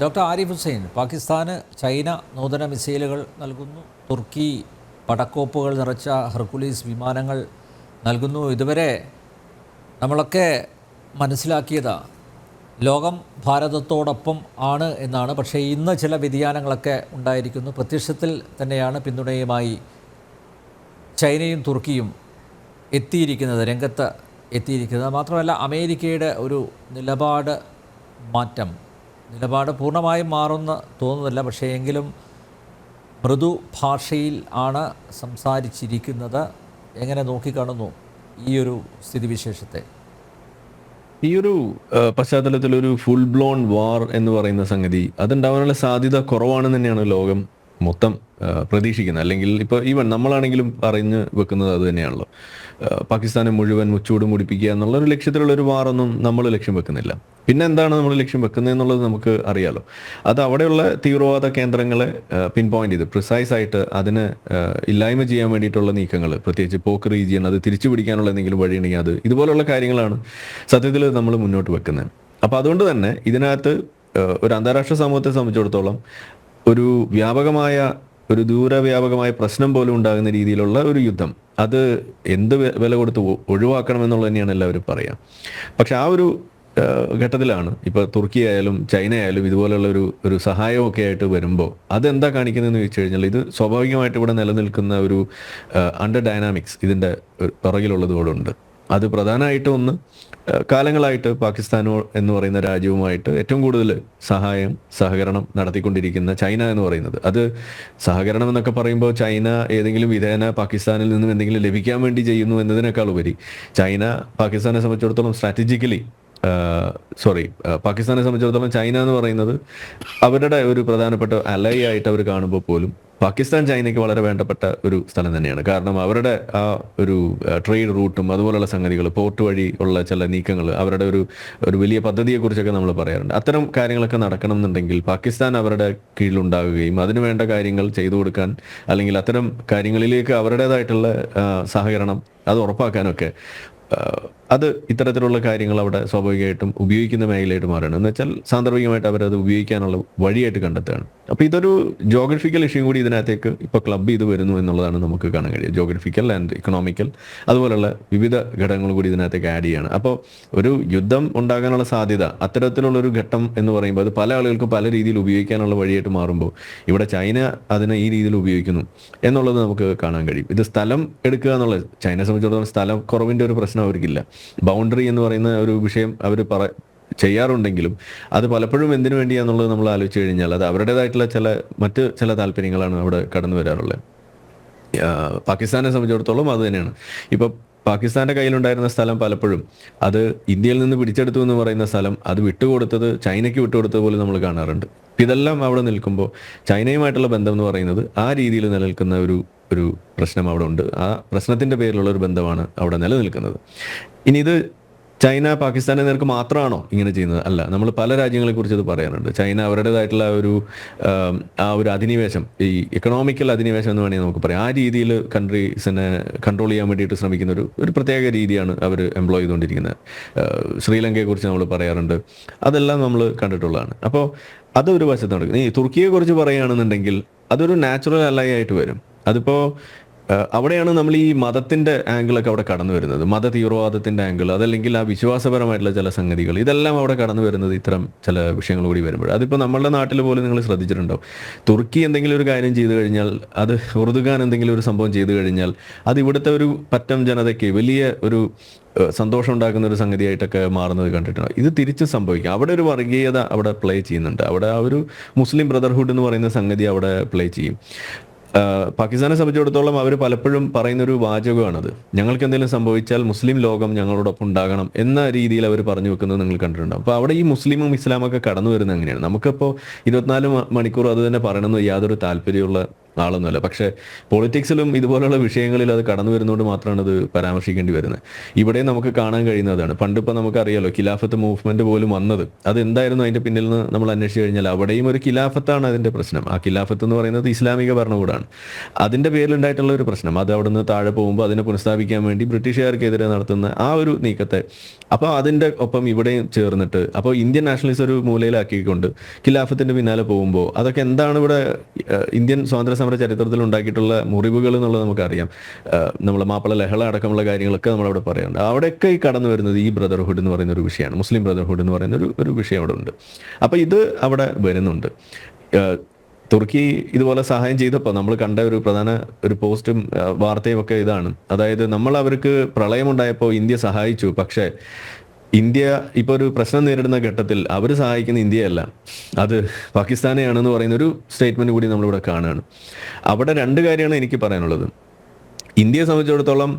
Doctor Arif Hussain, പാകിസ്ഥാന് China നൂതന മിസൈലുകൾ നൽകുന്നു, തുർക്കി പടക്കോപ്പുകൾ നിറച്ച ഹെർക്കുലീസ് വിമാനങ്ങൾ നൽകുന്നു. ഇതുവരെ നമ്മളൊക്കെ മനസ്സിലാക്കിയത് ലോകം ഭാരതത്തോടൊപ്പം ആണ് എന്നാണ്. പക്ഷേ ഇന്ന് ചില വ്യതിയാനങ്ങളൊക്കെ ഉണ്ടായിരിക്കുന്നു. പ്രത്യക്ഷത്തിൽ തന്നെയാണ് പിന്തുണയുമായി ചൈനയും തുർക്കിയും രംഗത്ത് എത്തിയിരിക്കുന്നത്. മാത്രമല്ല, അമേരിക്കയുടെ ഒരു നിലപാട് പൂർണ്ണമായും മാറുമെന്ന് തോന്നുന്നില്ല. പക്ഷേ എങ്കിലും മൃദു ഭാഷയിൽ ആണ് സംസാരിച്ചിരിക്കുന്നത്. എങ്ങനെ നോക്കിക്കാണുന്നു ഈ ഒരു സ്ഥിതിവിശേഷത്തെ? ഈ ഒരു പശ്ചാത്തലത്തിൽ ഒരു ഫുൾ ബ്ലോൺ വാർ എന്ന് പറയുന്ന സംഗതി അതുണ്ടാവാനുള്ള സാധ്യത കുറവാണെന്ന് തന്നെയാണ് ലോകം മൊത്തം പ്രതീക്ഷിക്കുന്നത്. അല്ലെങ്കിൽ ഇപ്പോൾ ഈവൻ നമ്മളാണെങ്കിലും പറഞ്ഞ് വെക്കുന്നത് അത് തന്നെയാണല്ലോ. പാകിസ്ഥാനെ മുഴുവൻ മുച്ചൂട് മുടിപ്പിക്കുക എന്നുള്ള ഒരു ലക്ഷ്യത്തിലുള്ള ഒരു വാറൊന്നും നമ്മൾ ലക്ഷ്യം വെക്കുന്നില്ല. പിന്നെ എന്താണ് നമ്മൾ ലക്ഷ്യം വെക്കുന്നത് എന്നുള്ളത് നമുക്ക് അറിയാലോ. അത് അവിടെയുള്ള തീവ്രവാദ കേന്ദ്രങ്ങളെ പിൻ പോയിന്റ് ചെയ്ത് പ്രിസൈസ് ആയിട്ട് അതിനെ ഇല്ലായ്മ ചെയ്യാൻ വേണ്ടിയിട്ടുള്ള നീക്കങ്ങൾ, പ്രത്യേകിച്ച് പോക്ക് റീജിയൻ അത് തിരിച്ചു പിടിക്കാനുള്ള എന്തെങ്കിലും വഴിയുണ്ടെങ്കിൽ അത് ഇതുപോലുള്ള കാര്യങ്ങളാണ് സത്യത്തിൽ നമ്മൾ മുന്നോട്ട് വെക്കുന്നത്. അപ്പോൾ അതുകൊണ്ട് തന്നെ ഇതിനകത്ത് ഒരു അന്താരാഷ്ട്ര സമൂഹത്തെ സംബന്ധിച്ചിടത്തോളം ഒരു ദൂരവ്യാപകമായ പ്രശ്നം പോലും ഉണ്ടാകുന്ന രീതിയിലുള്ള ഒരു യുദ്ധം അത് എന്ത് വില കൊടുത്ത് ഒഴിവാക്കണമെന്നുള്ളത് തന്നെയാണ് എല്ലാവരും പറയാം. പക്ഷെ ആ ഒരു ഘട്ടത്തിലാണ് ഇപ്പോൾ തുർക്കി ആയാലും ചൈന ആയാലും ഇതുപോലുള്ള ഒരു സഹായമൊക്കെ ആയിട്ട് വരുമ്പോൾ അതെന്താ കാണിക്കുന്നതെന്ന് ചോദിച്ചു കഴിഞ്ഞാൽ, ഇത് സ്വാഭാവികമായിട്ട് ഇവിടെ നിലനിൽക്കുന്ന ഒരു അണ്ടർ ഡൈനാമിക്സ് ഇതിൻ്റെ പിറകിലുള്ളതുകൊണ്ടുണ്ട്. അത് പ്രധാനമായിട്ട് ഒന്ന്, കാലങ്ങളായിട്ട് പാകിസ്ഥാനോ എന്ന് പറയുന്ന രാജ്യവുമായിട്ട് ഏറ്റവും കൂടുതൽ സഹകരണം നടത്തിക്കൊണ്ടിരിക്കുന്ന ചൈന എന്ന് പറയുന്നത്, അത് സഹകരണം എന്നൊക്കെ പറയുമ്പോൾ ചൈന ഏതെങ്കിലും വിധേന പാകിസ്ഥാനിൽ നിന്നും എന്തെങ്കിലും ലഭിക്കാൻ വേണ്ടി ചെയ്യുന്നു എന്നതിനേക്കാൾ ഉപരി ചൈന പാകിസ്ഥാനെ സംബന്ധിച്ചിടത്തോളം പാകിസ്ഥാനെ സംബന്ധിച്ചിടത്തോളം ചൈന എന്ന് പറയുന്നത് അവരുടെ ഒരു പ്രധാനപ്പെട്ട അലൈ ആയിട്ട് അവർ കാണുമ്പോൾ പോലും പാകിസ്ഥാൻ ചൈനയ്ക്ക് വളരെ വേണ്ടപ്പെട്ട ഒരു സ്ഥലം തന്നെയാണ്. കാരണം അവരുടെ ആ ഒരു ട്രേഡ് റൂട്ടും അതുപോലുള്ള സംഗതികൾ, പോർട്ട് വഴി ഉള്ള ചില നീക്കങ്ങൾ, അവരുടെ ഒരു വലിയ പദ്ധതിയെക്കുറിച്ചൊക്കെ നമ്മൾ പറയാറുണ്ട്. അത്തരം കാര്യങ്ങളൊക്കെ നടക്കണം എന്നുണ്ടെങ്കിൽ പാകിസ്ഥാൻ അവരുടെ കീഴിലുണ്ടാകുകയും അതിന് വേണ്ട കാര്യങ്ങൾ ചെയ്തു കൊടുക്കാൻ, അല്ലെങ്കിൽ അത്തരം കാര്യങ്ങളിലേക്ക് അവരുടേതായിട്ടുള്ള സഹകരണം അത് ഉറപ്പാക്കാനൊക്കെ അത് ഇത്തരത്തിലുള്ള കാര്യങ്ങൾ അവിടെ സ്വാഭാവികമായിട്ടും ഉപയോഗിക്കുന്ന മേഖലയായിട്ട് മാറുകയാണ്. എന്ന് വെച്ചാൽ സാന്ദർഭികമായിട്ട് അവരത് ഉപയോഗിക്കാനുള്ള വഴിയായിട്ട് കണ്ടെത്തുകയാണ്. അപ്പോൾ ഇതൊരു ജോഗ്രഫിക്കൽ ഇഷ്യൂ കൂടി ഇതിനകത്തേക്ക് ഇപ്പോൾ ക്ലബ് ചെയ്ത് വരുന്നു എന്നുള്ളതാണ് നമുക്ക് കാണാൻ കഴിയുക. ജോഗ്രഫിക്കൽ ആൻഡ് ഇക്കണോമിക്കൽ അതുപോലുള്ള വിവിധ ഘടകങ്ങൾ കൂടി ഇതിനകത്തേക്ക് ആഡ് ചെയ്യുകയാണ്. അപ്പോൾ ഒരു യുദ്ധം ഉണ്ടാകാനുള്ള സാധ്യത അത്തരത്തിലുള്ളൊരു ഘട്ടം എന്ന് പറയുമ്പോൾ അത് പല ആളുകൾക്കും പല രീതിയിൽ ഉപയോഗിക്കാനുള്ള വഴിയായിട്ട് മാറുമ്പോൾ ഇവിടെ ചൈന അതിനെ ഈ രീതിയിൽ ഉപയോഗിക്കുന്നു എന്നുള്ളത് നമുക്ക് കാണാൻ കഴിയും. ഇത് സ്ഥലം എടുക്കുക എന്നുള്ളത് ചൈനയെ സംബന്ധിച്ചിടത്തോളം സ്ഥലം കുറവിൻ്റെ ഒരു പ്രശ്നം അവർക്കില്ല. ബൗണ്ടറി എന്ന് പറയുന്ന ഒരു വിഷയം അവർ ചെയ്യാറുണ്ടെങ്കിലും അത് പലപ്പോഴും എന്തിനു വേണ്ടിയാന്നുള്ളത് നമ്മൾ ആലോചിച്ച് കഴിഞ്ഞാൽ അത് അവരുടേതായിട്ടുള്ള മറ്റ് ചില താല്പര്യങ്ങളാണ് അവിടെ കടന്നു വരാറുള്ളത്. പാകിസ്ഥാനെ സംബന്ധിച്ചിടത്തോളം അത് തന്നെയാണ്. ഇപ്പം പാകിസ്ഥാന്റെ കയ്യിലുണ്ടായിരുന്ന സ്ഥലം പലപ്പോഴും അത് ഇന്ത്യയിൽ നിന്ന് പിടിച്ചെടുത്തു എന്ന് പറയുന്ന സ്ഥലം അത് ചൈനയ്ക്ക് വിട്ടുകൊടുത്തത് പോലും നമ്മൾ കാണാറുണ്ട്. ഇതെല്ലാം അവിടെ നിൽക്കുമ്പോൾ ചൈനയുമായിട്ടുള്ള ബന്ധം എന്ന് പറയുന്നത് ആ രീതിയിൽ നിലനിൽക്കുന്ന ഒരു പ്രശ്നം അവിടെ ഉണ്ട്. ആ പ്രശ്നത്തിന്റെ പേരിലുള്ള ഒരു ബന്ധമാണ് അവിടെ നിലനിൽക്കുന്നത്. ഇനി ഇത് ചൈന പാകിസ്ഥാനെ നേർക്ക് മാത്രമാണോ ഇങ്ങനെ ചെയ്യുന്നത്? അല്ല, നമ്മൾ പല രാജ്യങ്ങളെ കുറിച്ച് ഇത് പറയാറുണ്ട്. ചൈന അവരുടേതായിട്ടുള്ള ആ ഒരു അധിനിവേശം, ഈ എക്കണോമിക്കൽ അധിനിവേശം എന്ന് വേണമെങ്കിൽ നമുക്ക് പറയാം, ആ രീതിയിൽ കൺട്രീസിനെ കൺട്രോൾ ചെയ്യാൻ വേണ്ടിയിട്ട് ശ്രമിക്കുന്ന ഒരു പ്രത്യേക രീതിയാണ് അവർ എംപ്ലോയ് ചെയ്തുകൊണ്ടിരിക്കുന്നത്. ശ്രീലങ്കയെക്കുറിച്ച് നമ്മൾ പറയാറുണ്ട്. അതെല്ലാം നമ്മൾ കണ്ടിട്ടുള്ളതാണ്. അപ്പോൾ അതൊരു വശത്ത് നടക്കുന്നത്. ഈ തുർക്കിയെ കുറിച്ച് പറയുകയാണെന്നുണ്ടെങ്കിൽ അതൊരു നാച്ചുറൽ അലൈ ആയിട്ട് വരും. അതിപ്പോൾ അവിടെയാണ് നമ്മൾ ഈ മതത്തിന്റെ ആംഗിളൊക്കെ അവിടെ കടന്നു വരുന്നത്, മത തീവ്രവാദത്തിന്റെ ആംഗിൾ, അതല്ലെങ്കിൽ ആ വിശ്വാസപരമായിട്ടുള്ള ചില സംഗതികൾ, ഇതെല്ലാം അവിടെ കടന്നു വരുന്നത് ഇത്തരം ചില വിഷയങ്ങൾ കൂടി വരുമ്പോൾ. അതിപ്പോൾ നമ്മളുടെ നാട്ടിൽ പോലും നിങ്ങൾ ശ്രദ്ധിച്ചിട്ടുണ്ടാവും, തുർക്കി എന്തെങ്കിലും ഒരു കാര്യം ചെയ്തു കഴിഞ്ഞാൽ, അത് ഉറുദുഖാൻ എന്തെങ്കിലും ഒരു സംഭവം ചെയ്തു കഴിഞ്ഞാൽ അത് ഇവിടുത്തെ ഒരു പറ്റം ജനതയ്ക്ക് വലിയ ഒരു സന്തോഷം ഉണ്ടാക്കുന്ന ഒരു സംഗതിയായിട്ടൊക്കെ മാറുന്നത് കണ്ടിട്ടുണ്ട്. ഇത് തിരിച്ച് സംഭവിക്കും. അവിടെ ഒരു വർഗീയത അവിടെ പ്ലേ ചെയ്യുന്നുണ്ട്. അവിടെ ആ ഒരു മുസ്ലിം ബ്രദർഹുഡ് എന്ന് പറയുന്ന സംഗതി അവിടെ പ്ലേ ചെയ്യും. പാകിസ്ഥാനെ സംബന്ധിച്ചിടത്തോളം അവർ പലപ്പോഴും പറയുന്നൊരു വാചകമാണത്, ഞങ്ങൾക്ക് എന്തെങ്കിലും സംഭവിച്ചാൽ മുസ്ലിം ലോകം ഞങ്ങളോടൊപ്പം ഉണ്ടാകണം എന്ന രീതിയിൽ അവർ പറഞ്ഞു വെക്കുന്നത് നിങ്ങൾ കണ്ടിട്ടുണ്ടാകും. അപ്പോൾ അവിടെ ഈ മുസ്ലിമും ഇസ്ലാമൊക്കെ കടന്നു വരുന്നത് എങ്ങനെയാണ്? നമുക്കിപ്പോൾ 24 മണിക്കൂർ അത് തന്നെ പറയണമെന്ന് യാതൊരു താല്പര്യമുള്ള ആളൊന്നുമല്ല. പക്ഷേ പൊളിറ്റിക്സിലും ഇതുപോലുള്ള വിഷയങ്ങളിൽ അത് കടന്നു വരുന്നതുകൊണ്ട് മാത്രമാണ് അത് പരാമർശിക്കേണ്ടി വരുന്നത്. ഇവിടെ നമുക്ക് കാണാൻ കഴിയുന്നതാണ്. പണ്ടിപ്പോൾ നമുക്കറിയാലോ ഖിലാഫത്ത് മൂവ്മെന്റ് പോലും വന്നത് അത് എന്തായിരുന്നു അതിന്റെ പിന്നിൽ നിന്ന് നമ്മൾ അന്വേഷിച്ച് കഴിഞ്ഞാൽ അവിടെയും ഒരു ഖിലാഫത്താണ് അതിന്റെ പ്രശ്നം. ആ ഖിലാഫത്ത് എന്ന് പറയുന്നത് ഇസ്ലാമിക ഭരണകൂടമാണ്. അതിന്റെ പേരിലുണ്ടായിട്ടുള്ള ഒരു പ്രശ്നം അത് അവിടെ നിന്ന് താഴെ പോകുമ്പോൾ അതിനെ പുനഃസ്ഥാപിക്കാൻ വേണ്ടി ബ്രിട്ടീഷുകാർക്കെതിരെ നടത്തുന്ന ആ ഒരു നീക്കത്തെ അപ്പോൾ അതിന്റെ ഒപ്പം ഇവിടെയും ചേർന്നിട്ട് അപ്പോൾ ഇന്ത്യൻ നാഷണലിസം ഒരു മൂലയിലാക്കിക്കൊണ്ട് ഖിലാഫത്തിന്റെ പിന്നാലെ പോകുമ്പോൾ അതൊക്കെ എന്താണ് ഇവിടെ ഇന്ത്യൻ സ്വാതന്ത്ര്യ സമര ചരിത്രത്തിൽ ഉണ്ടാക്കിയിട്ടുള്ള മുറിവുകൾ എന്നുള്ളത് നമുക്കറിയാം. നമ്മളെ മാപ്പിള ലഹള അടക്കമുള്ള കാര്യങ്ങളൊക്കെ നമ്മളവിടെ പറയാറുണ്ട്. അവിടെയൊക്കെ ഈ കടന്നു വരുന്നത് ഈ ബ്രദർഹുഡ് എന്ന് പറയുന്ന ഒരു വിഷയമാണ്. മുസ്ലിം ബ്രദർഹുഡ് എന്ന് പറയുന്ന ഒരു വിഷയം അവിടെ ഉണ്ട്. അപ്പോൾ ഇത് അവിടെ വരുന്നുണ്ട്. തുർക്കി ഇതുപോലെ സഹായം ചെയ്തപ്പോൾ നമ്മൾ കണ്ട ഒരു പ്രധാന ഒരു പോസ്റ്റും വാർത്തയും ഒക്കെ ഇതാണ്. അതായത് നമ്മൾ അവർക്ക് പ്രളയമുണ്ടായപ്പോൾ ഇന്ത്യ സഹായിച്ചു, പക്ഷേ ഇന്ത്യ ഇപ്പോൾ ഒരു പ്രശ്നം നേരിടുന്ന ഘട്ടത്തിൽ അവർ സഹായിക്കുന്ന ഇന്ത്യയല്ല, അത് പാകിസ്ഥാനെയാണെന്ന് പറയുന്ന ഒരു സ്റ്റേറ്റ്മെന്റ് കൂടി നമ്മളിവിടെ കാണുകയാണ്. അവിടെ രണ്ട് കാര്യമാണ് എനിക്ക് പറയാനുള്ളത്. ഇന്ത്യയെ സംബന്ധിച്ചിടത്തോളം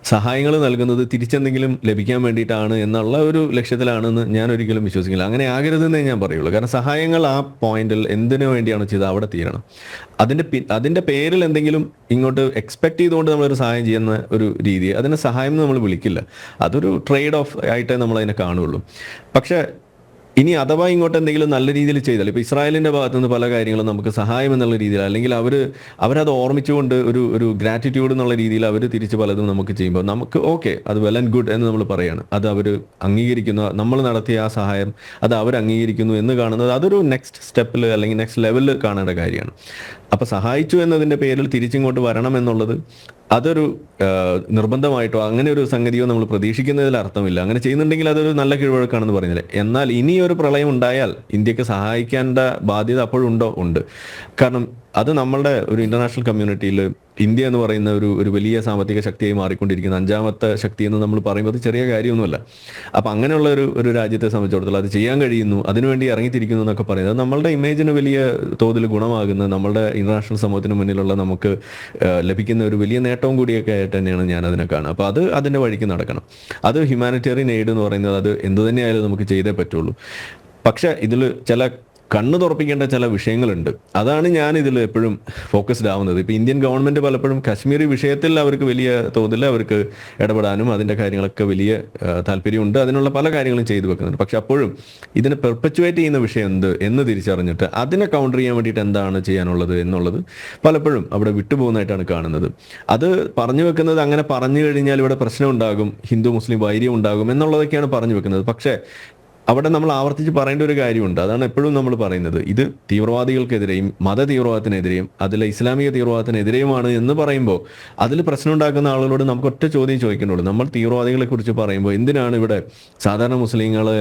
സഹായങ്ങൾ നൽകുന്നത് തിരിച്ചെന്തെങ്കിലും ലഭിക്കാൻ വേണ്ടിയിട്ടാണ് എന്നുള്ള ഒരു ലക്ഷ്യത്തിലാണെന്ന് ഞാൻ ഒരിക്കലും വിശ്വസിക്കില്ല. അങ്ങനെ ആകരുതെന്നേ ഞാൻ പറയുള്ളൂ. കാരണം സഹായങ്ങൾ ആ പോയിന്റിൽ എന്തിനു വേണ്ടിയാണ് ചെയ്തത് അവിടെ തീരണം. അതിന്റെ പേരിൽ എന്തെങ്കിലും ഇങ്ങോട്ട് എക്സ്പെക്ട് ചെയ്തുകൊണ്ട് നമ്മളൊരു സഹായം ചെയ്യുന്ന ഒരു രീതി അതിനെ സഹായം എന്ന് നമ്മൾ വിളിക്കില്ല. അതൊരു ട്രേഡ് ഓഫ് ആയിട്ടേ നമ്മൾ അതിനെ കാണുള്ളൂ. പക്ഷെ ഇനി അഥവാ ഇങ്ങോട്ട് എന്തെങ്കിലും നല്ല രീതിയിൽ ചെയ്താൽ ഇപ്പോൾ ഇസ്രായേലിന്റെ ഭാഗത്തു നിന്ന് പല കാര്യങ്ങളും നമുക്ക് സഹായം എന്നുള്ള രീതിയിൽ അല്ലെങ്കിൽ അവരത് ഓർമ്മിച്ചുകൊണ്ട് ഒരു ഗ്രാറ്റിറ്റ്യൂഡ് എന്നുള്ള രീതിയിൽ അവർ തിരിച്ച് പലതും നമുക്ക് ചെയ്യുമ്പോൾ നമുക്ക് ഓക്കെ അത് വെൽ ആൻഡ് ഗുഡ് എന്ന് നമ്മൾ പറയാണ്. അത് അവർ അംഗീകരിക്കുന്നു, നമ്മൾ നടത്തിയ ആ സഹായം അത് അവർ അംഗീകരിക്കുന്നു എന്ന് കാണുന്നത് അതൊരു നെക്സ്റ്റ് സ്റ്റെപ്പിൽ അല്ലെങ്കിൽ നെക്സ്റ്റ് ലെവലിൽ കാണേണ്ട കാര്യമാണ്. അപ്പോൾ സഹായിച്ചു എന്നതിൻ്റെ പേരിൽ തിരിച്ചിങ്ങോട്ട് വരണം എന്നുള്ളത് അതൊരു നിർബന്ധമായിട്ടോ അങ്ങനെ ഒരു സംഗതിയോ നമ്മൾ പ്രതീക്ഷിക്കുന്നതിൽ അർത്ഥമില്ല. അങ്ങനെ ചെയ്യുന്നുണ്ടെങ്കിൽ അതൊരു നല്ല കീഴ്വഴക്കാണെന്ന് പറയുന്നില്ല. എന്നാൽ ഇനി ഒരു പ്രളയം ഉണ്ടായാൽ ഇന്ത്യക്ക് സഹായിക്കേണ്ട ബാധ്യത അപ്പോഴുണ്ടോ? ഉണ്ട്. കാരണം അത് നമ്മളുടെ ഒരു ഇന്റർനാഷണൽ കമ്മ്യൂണിറ്റിയിൽ ഇന്ത്യ എന്ന് പറയുന്ന ഒരു വലിയ സാമ്പത്തിക ശക്തിയായി മാറിക്കൊണ്ടിരിക്കുന്ന അഞ്ചാമത്തെ ശക്തി എന്ന് നമ്മൾ പറയുമ്പോൾ അത് ചെറിയ കാര്യമൊന്നുമല്ല. അപ്പം അങ്ങനെയുള്ള ഒരു രാജ്യത്തെ സംബന്ധിച്ചിടത്തോളം അത് ചെയ്യാൻ കഴിയുന്നു, അതിനുവേണ്ടി ഇറങ്ങിത്തിരിക്കുന്നു എന്നൊക്കെ പറയുന്നത് നമ്മളുടെ ഇമേജിന് വലിയ തോതിൽ ഗുണമാകുന്ന നമ്മളുടെ ഇന്റർനാഷണൽ സമൂഹത്തിന് മുന്നിലുള്ള നമുക്ക് ലഭിക്കുന്ന ഒരു വലിയ നേട്ടവും കൂടിയൊക്കെ ആയിട്ട് തന്നെയാണ് ഞാൻ അതിനെ കാണുക. അപ്പോൾ അത് അതിൻ്റെ വഴിക്ക് നടക്കണം. അത് ഹ്യൂമാനിറ്റേറിയൻ എയ്ഡ് എന്ന് പറയുന്നത് അത് എന്തു തന്നെയായാലും നമുക്ക് ചെയ്തേ പറ്റുള്ളൂ. പക്ഷെ ഇതിൽ ചില കണ്ണ് തുറപ്പിക്കേണ്ട ചില വിഷയങ്ങളുണ്ട്. അതാണ് ഞാൻ ഇതിൽ എപ്പോഴും ഫോക്കസ്ഡ് ആവുന്നത്. ഇപ്പം ഇന്ത്യൻ ഗവൺമെന്റ് പലപ്പോഴും കാശ്മീരി വിഷയത്തിൽ അവർക്ക് വലിയ തോതിൽ അവർക്ക് ഇടപെടാനും അതിൻ്റെ കാര്യങ്ങളൊക്കെ വലിയ താല്പര്യമുണ്ട്, അതിനുള്ള പല കാര്യങ്ങളും ചെയ്തു വെക്കുന്നുണ്ട്. പക്ഷെ അപ്പോഴും ഇതിനെ പെർപ്പച്വേറ്റ് ചെയ്യുന്ന വിഷയം എന്ത് എന്ന് തിരിച്ചറിഞ്ഞിട്ട് അതിനെ കൗണ്ടർ ചെയ്യാൻ വേണ്ടിയിട്ട് എന്താണ് ചെയ്യാനുള്ളത് എന്നുള്ളത് പലപ്പോഴും അവിടെ വിട്ടുപോകുന്നതായിട്ടാണ് കാണുന്നത്. അത് പറഞ്ഞു വെക്കുന്നത് അങ്ങനെ പറഞ്ഞു കഴിഞ്ഞാൽ ഇവിടെ പ്രശ്നം ഉണ്ടാകും, ഹിന്ദു മുസ്ലിം വൈര്യം ഉണ്ടാകും എന്നുള്ളതൊക്കെയാണ് പറഞ്ഞു വെക്കുന്നത്. പക്ഷേ അവിടെ നമ്മൾ ആവർത്തിച്ച് പറയേണ്ട ഒരു കാര്യമുണ്ട്. അതാണ് എപ്പോഴും നമ്മൾ പറയുന്നത്, ഇത് തീവ്രവാദികൾക്കെതിരെയും മത തീവ്രവാദത്തിനെതിരെയും അതിലെ ഇസ്ലാമിക തീവ്രവാദത്തിനെതിരെയുമാണ് എന്ന് പറയുമ്പോൾ അതിൽ പ്രശ്നം ഉണ്ടാക്കുന്ന ആളുകളോട് നമുക്ക് ഒറ്റ ചോദ്യം ചോദിക്കേണ്ടുള്ളൂ. നമ്മൾ തീവ്രവാദികളെ കുറിച്ച് പറയുമ്പോൾ എന്തിനാണ് ഇവിടെ സാധാരണ മുസ്ലിങ്ങളെ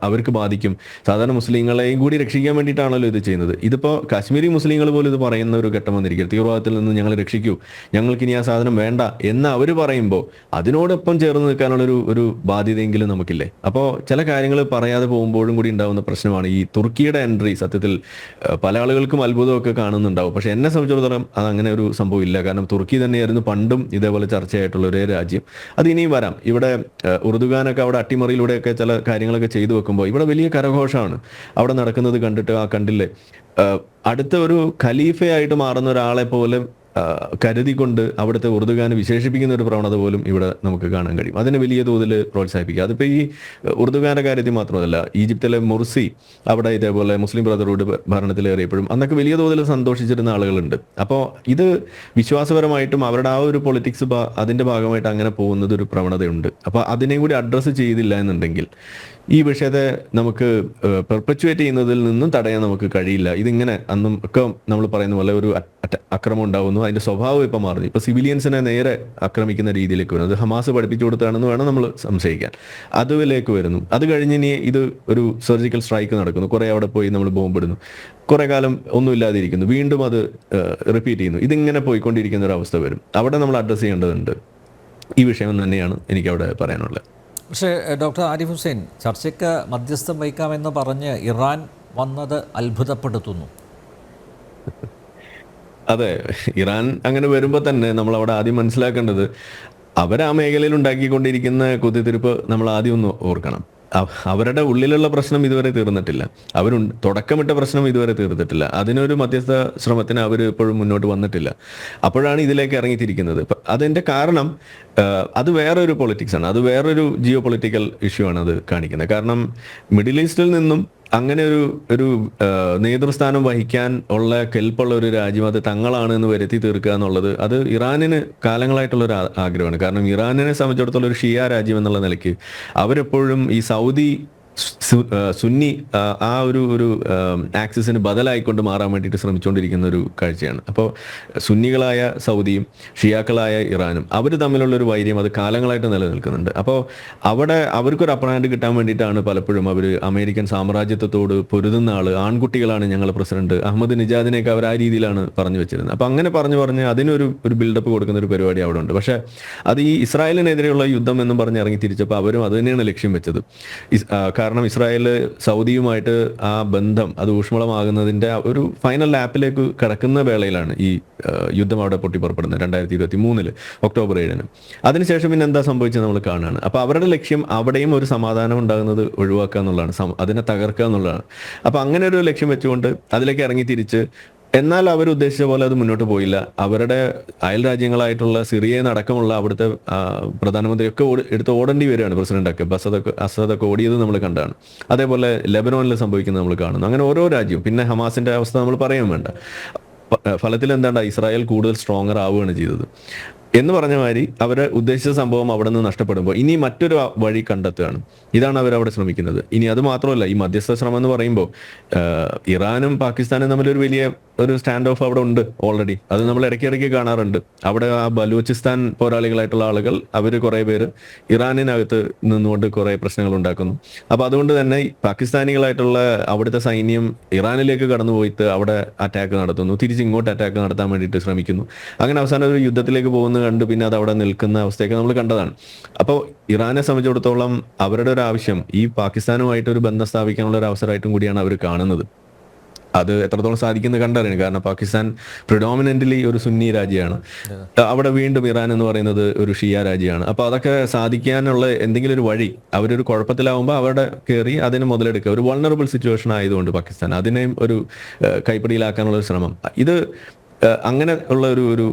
അവർക്ക് ബാധിക്കും, സാധാരണ മുസ്ലിങ്ങളെയും കൂടി രക്ഷിക്കാൻ വേണ്ടിയിട്ടാണല്ലോ ഇത് ചെയ്യുന്നത്. ഇതിപ്പോൾ കാശ്മീരി മുസ്ലിങ്ങൾ പോലും ഇത് പറയുന്ന ഒരു ഘട്ടം വന്നിരിക്കുക, തീവ്രവാദത്തിൽ നിന്ന് ഞങ്ങൾ രക്ഷിക്കൂ, ഞങ്ങൾക്കിനി ആ സാധനം വേണ്ട എന്ന് അവർ പറയുമ്പോൾ അതിനോടൊപ്പം ചേർന്ന് നിൽക്കാനുള്ള ഒരു ബാധ്യതയെങ്കിലും നമുക്കില്ലേ? അപ്പോൾ ചില കാര്യങ്ങൾ പറയാതെ പോകുമ്പോഴും കൂടി ഉണ്ടാകുന്ന പ്രശ്നമാണ് ഈ തുർക്കിയുടെ എൻട്രി. സത്യത്തിൽ പല ആളുകൾക്കും അത്ഭുതമൊക്കെ കാണുന്നുണ്ടാവും, പക്ഷെ എന്നെ സംബന്ധിച്ചിടത്തോളം അത് അങ്ങനെ ഒരു സംഭവം ഇല്ല. കാരണം തുർക്കി തന്നെയായിരുന്നു പണ്ടും ഇതേപോലെ ചർച്ചയായിട്ടുള്ള ഒരേ രാജ്യം. അത് ഇനിയും വരാം. ഇവിടെ ഉറുദുഗാനൊക്കെ അവിടെ അട്ടിമറിയിലൂടെയൊക്കെ ചില കാര്യങ്ങളൊക്കെ ചെയ്തു വെക്കുമ്പോൾ ഇവിടെ വലിയ കരഘോഷമാണ് അവിടെ നടക്കുന്നത് കണ്ടിട്ട്. ആ കണ്ടില്ലേ, അടുത്ത ഒരു ഖലീഫയായിട്ട് മാറുന്ന ഒരാളെ പോലെ കരുതിക്കൊണ്ട് അവിടുത്തെ ഉറുദുഗാനെ വിശേഷിപ്പിക്കുന്ന ഒരു പ്രവണത പോലും ഇവിടെ നമുക്ക് കാണാൻ കഴിയും. അതിനെ വലിയ തോതിൽ പ്രോത്സാഹിപ്പിക്കുക. അതിപ്പോൾ ഈ ഉറുദുഗാന്റെ കാര്യത്തിൽ മാത്രമല്ല, ഈജിപ്തിലെ മുർസി അവിടെ ഇതേപോലെ മുസ്ലിം ബ്രദർഹുഡ് ഭരണത്തിലേറിയപ്പോഴും അന്നൊക്കെ വലിയ തോതിൽ സന്തോഷിച്ചിരുന്ന ആളുകളുണ്ട്. അപ്പോൾ ഇത് വിശ്വാസപരമായിട്ടും അവരുടെ ആ ഒരു പൊളിറ്റിക്സ് അതിന്റെ ഭാഗമായിട്ട് അങ്ങനെ പോകുന്നത് ഒരു പ്രവണതയുണ്ട്. അപ്പോൾ അതിനെയും കൂടി അഡ്രസ്സ് ചെയ്തില്ല എന്നുണ്ടെങ്കിൽ ഈ വിഷയത്തെ നമുക്ക് പെർപ്പച്വേറ്റ് ചെയ്യുന്നതിൽ നിന്നും തടയാൻ നമുക്ക് കഴിയില്ല. ഇതിങ്ങനെ അന്നും ഒക്കെ നമ്മൾ പറയുന്ന പോലെ ഒരു അക്രമം ഉണ്ടാവുന്നു, അതിന്റെ സ്വഭാവം ഇപ്പം മാറുന്നു. ഇപ്പൊ സിവിലിയൻസിനെ നേരെ ആക്രമിക്കുന്ന രീതിയിലേക്ക് വരുന്നു. അത് ഹമാസ് പഠിപ്പിച്ചു കൊടുത്താണെന്ന് വേണം നമ്മൾ സംശയിക്കാൻ. അതിലേക്ക് വരുന്നു. അത് കഴിഞ്ഞ് ഇനി ഇത് ഒരു സർജിക്കൽ സ്ട്രൈക്ക് നടക്കുന്നു, കുറെ അവിടെ പോയി നമ്മൾ ബോംബിടുന്നു, കുറെ കാലം ഒന്നുമില്ലാതിരിക്കുന്നു, വീണ്ടും അത് റിപ്പീറ്റ് ചെയ്യുന്നു. ഇതിങ്ങനെ പോയിക്കൊണ്ടിരിക്കുന്ന ഒരു അവസ്ഥ വരും. അവിടെ നമ്മൾ അഡ്രസ്സ് ചെയ്യേണ്ടതുണ്ട്. ഈ വിഷയം തന്നെയാണ് എനിക്ക് അവിടെ പറയാനുള്ളത്. പക്ഷേ ഡോക്ടർ ആരിഫ് ഹുസൈൻ, ചർച്ചയ്ക്ക് മധ്യസ്ഥം വഹിക്കാമെന്ന് പറഞ്ഞ് ഇറാൻ വന്നത് അത്ഭുതപ്പെടുത്തുന്നു. അതെ, ഇറാൻ അങ്ങനെ വരുമ്പോൾ തന്നെ നമ്മൾ അവിടെ ആദ്യം മനസ്സിലാക്കേണ്ടത് അവർ ആ മേഖലയിൽ ഉണ്ടാക്കിക്കൊണ്ടിരിക്കുന്ന കുത്തിത്തിരിപ്പ് നമ്മൾ ആദ്യം ഒന്ന് ഓർക്കണം. അവരുടെ ഉള്ളിലുള്ള പ്രശ്നം ഇതുവരെ തീർന്നിട്ടില്ല. തുടക്കമിട്ട പ്രശ്നം ഇതുവരെ തീർന്നിട്ടില്ല. അതിനൊരു മധ്യസ്ഥ ശ്രമത്തിന് അവർ ഇപ്പോഴും മുന്നോട്ട് വന്നിട്ടില്ല. അപ്പോഴാണ് ഇതിലേക്ക് ഇറങ്ങിത്തിരിക്കുന്നത്. അതിന്റെ കാരണം അത് വേറൊരു പൊളിറ്റിക്സ് ആണ്, അത് വേറൊരു ജിയോ പൊളിറ്റിക്കൽ ഇഷ്യൂ ആണ് അത് കാണിക്കുന്നത്. കാരണം മിഡിൽ ഈസ്റ്റിൽ നിന്നും അങ്ങനെ ഒരു നേതൃസ്ഥാനം വഹിക്കാൻ ഉള്ള കെൽപ്പുള്ള ഒരു രാജ്യം അത് തങ്ങളാണ് എന്ന് വരുത്തി തീർക്കുക എന്നുള്ളത് അത് ഇറാനിന് കാലങ്ങളായിട്ടുള്ള ഒരു ആഗ്രഹമാണ്. കാരണം ഇറാനിനെ സംബന്ധിച്ചിടത്തോളം ഒരു ഷിയ രാജ്യം എന്നുള്ള നിലയ്ക്ക് അവരെപ്പോഴും ഈ സൗദി സുന്നി ആ ഒരു ആക്സിസിന് ബദലായിക്കൊണ്ട് മാറാൻ വേണ്ടിയിട്ട് ശ്രമിച്ചുകൊണ്ടിരിക്കുന്ന ഒരു കാഴ്ചയാണ്. അപ്പോൾ സുന്നികളായ സൗദിയും ഷിയാക്കളായ ഇറാനും അവർ തമ്മിലുള്ള ഒരു വൈര്യം അത് കാലങ്ങളായിട്ട് നിലനിൽക്കുന്നുണ്ട്. അപ്പോൾ അവിടെ അവർക്കൊരു അപ്പർ ഹാൻഡ് കിട്ടാൻ വേണ്ടിയിട്ടാണ് പലപ്പോഴും അവർ അമേരിക്കൻ സാമ്രാജ്യത്വത്തോട് പൊരുതുന്ന ആൺകുട്ടികളാണ് ഞങ്ങൾ പ്രസിഡന്റ് അഹമ്മദ് നിജാദിനെയൊക്കെ അവർ ആ രീതിയിലാണ് പറഞ്ഞു വെച്ചിരുന്നത്. അപ്പോൾ അങ്ങനെ പറഞ്ഞ് അതിനൊരു ബിൽഡപ്പ് കൊടുക്കുന്ന ഒരു പരിപാടി അവിടെ ഉണ്ട്. പക്ഷേ അത് ഈ ഇസ്രായേലിനെതിരെയുള്ള യുദ്ധം എന്നും പറഞ്ഞ് ഇറങ്ങി തിരിച്ചപ്പോൾ അവരും അത് തന്നെയാണ് ലക്ഷ്യം വെച്ചത്. കാരണം ഇസ്രായേൽ സൗദിയുമായിട്ട് ആ ബന്ധം അത് ഊഷ്മളമാകുന്നതിന്റെ ഒരു ഫൈനൽ ലാപ്പിലേക്ക് കടക്കുന്ന വേളയിലാണ് ഈ യുദ്ധം അവിടെ പൊട്ടിപ്പുറപ്പെടുന്നത് 2023 ഒക്ടോബർ 7. അതിനുശേഷം പിന്നെ എന്താ സംഭവിച്ചത് നമ്മൾ കാണുകയാണ്. അപ്പോൾ അവരുടെ ലക്ഷ്യം അവിടെയും ഒരു സമാധാനം ഉണ്ടാകുന്നത് ഒഴിവാക്കുക എന്നുള്ളതാണ്, അതിനെ തകർക്കുക എന്നുള്ളതാണ്. അപ്പോൾ അങ്ങനെ ഒരു ലക്ഷ്യം വെച്ചുകൊണ്ട് അതിലേക്ക് ഇറങ്ങി തിരിച്ച് എന്നാൽ അവർ ഉദ്ദേശിച്ച പോലെ അത് മുന്നോട്ട് പോയില്ല. അവരുടെ അയൽ രാജ്യങ്ങളായിട്ടുള്ള സിറിയയിൽ അടക്കമുള്ള അവിടുത്തെ പ്രധാനമന്ത്രിയൊക്കെ എടുത്ത് ഓടേണ്ടി വരികയാണ്. പ്രസിഡന്റൊക്കെ അസദൊക്കെ ഓടിയത് നമ്മൾ കണ്ടാണ്. അതേപോലെ ലെബനോനിൽ സംഭവിക്കുന്നത് നമ്മൾ കാണുന്നു. അങ്ങനെ ഓരോ രാജ്യവും, പിന്നെ ഹമാസിന്റെ അവസ്ഥ നമ്മൾ പറയാൻ വേണ്ട. ഫലത്തിൽ എന്താണ് ഇസ്രായേൽ കൂടുതൽ സ്ട്രോങ്ങർ ആവുകയാണ് ചെയ്തത്. എന്ന് പറഞ്ഞ മാതിരി അവർ ഉദ്ദേശിച്ച സംഭവം അവിടെ നിന്ന് നഷ്ടപ്പെടുമ്പോൾ ഇനി മറ്റൊരു വഴി കണ്ടെത്തുകയാണ്. ഇതാണ് അവരവിടെ ശ്രമിക്കുന്നത്. ഇനി അത് മാത്രമല്ല, ഈ മധ്യസ്ഥ ശ്രമം എന്ന് പറയുമ്പോൾ ഇറാനും പാകിസ്ഥാനും തമ്മിലൊരു വലിയ സ്റ്റാൻഡ് ഓഫ് അവിടെ ഉണ്ട് ഓൾറെഡി. അത് നമ്മൾ ഇടയ്ക്കിടയ്ക്ക് കാണാറുണ്ട്. അവിടെ ആ ബലൂചിസ്ഥാൻ പോരാളികളായിട്ടുള്ള ആളുകൾ അവർ കുറേ പേര് ഇറാനിനകത്ത് നിന്നുകൊണ്ട് കുറേ പ്രശ്നങ്ങൾ ഉണ്ടാക്കുന്നു. അപ്പോൾ അതുകൊണ്ട് തന്നെ പാകിസ്ഥാനികളായിട്ടുള്ള അവിടുത്തെ സൈന്യം ഇറാനിലേക്ക് കടന്നു പോയിട്ട് അവിടെ അറ്റാക്ക് നടത്തുന്നു, തിരിച്ചിങ്ങോട്ട് അറ്റാക്ക് നടത്താൻ വേണ്ടിയിട്ട് ശ്രമിക്കുന്നു. അങ്ങനെ അവസാനം ഒരു യുദ്ധത്തിലേക്ക് പോകുന്നത് കണ്ട് പിന്നെ അത് അവിടെ നിൽക്കുന്ന അവസ്ഥയൊക്കെ നമ്മൾ കണ്ടതാണ്. അപ്പോൾ ഇറാനെ സംബന്ധിച്ചിടത്തോളം അവരുടെ ഒരു ആവശ്യം ഈ പാകിസ്ഥാനുമായിട്ട് ഒരു ബന്ധം സ്ഥാപിക്കാനുള്ള ഒരു അവസരമായിട്ടും കൂടിയാണ് അവർ കാണുന്നത്. അത് എത്രത്തോളം സാധിക്കുന്നത് കണ്ടറിയണം. കാരണം പാകിസ്ഥാൻ പ്രിഡോമിനന്റ്ലി ഒരു സുന്നി രാജ്യമാണ്. അവിടെ വീണ്ടും ഇറാൻ എന്ന് പറയുന്നത് ഒരു ഷിയ രാജ്യമാണ്. അപ്പോൾ അതൊക്കെ സാധിക്കാനുള്ള എന്തെങ്കിലും ഒരു വഴി, അവരൊരു കുഴപ്പത്തിലാവുമ്പോൾ അവിടെ കയറി അതിനെ മുതലെടുക്കുക. ഒരു വൾണറബിൾ സിറ്റുവേഷൻ ആയതുകൊണ്ട് പാകിസ്ഥാൻ അതിനെയും ഒരു കൈപ്പിടിയിലാക്കാനുള്ള ഒരു ശ്രമം, ഇത് അങ്ങനെ ഉള്ള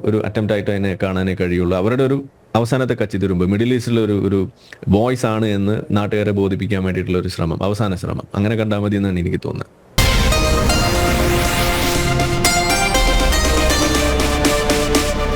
ഒരു അറ്റംപ്റ്റ് ആയിട്ട് അതിനെ കാണാനേ കഴിയുള്ളൂ. അവരുടെ ഒരു അവസാനത്തെ കച്ചിത്തുരുമ്പ് മിഡിൽ ഈസ്റ്റിലെ ഒരു വോയിസ് ആണ് എന്ന് നാട്ടുകാരെ ബോധിപ്പിക്കാൻ വേണ്ടിയിട്ടുള്ള ഒരു ശ്രമം, അവസാന ശ്രമം അങ്ങനെ കണ്ടാൽ മതി എന്നാണ് എനിക്ക് തോന്നുന്നത്.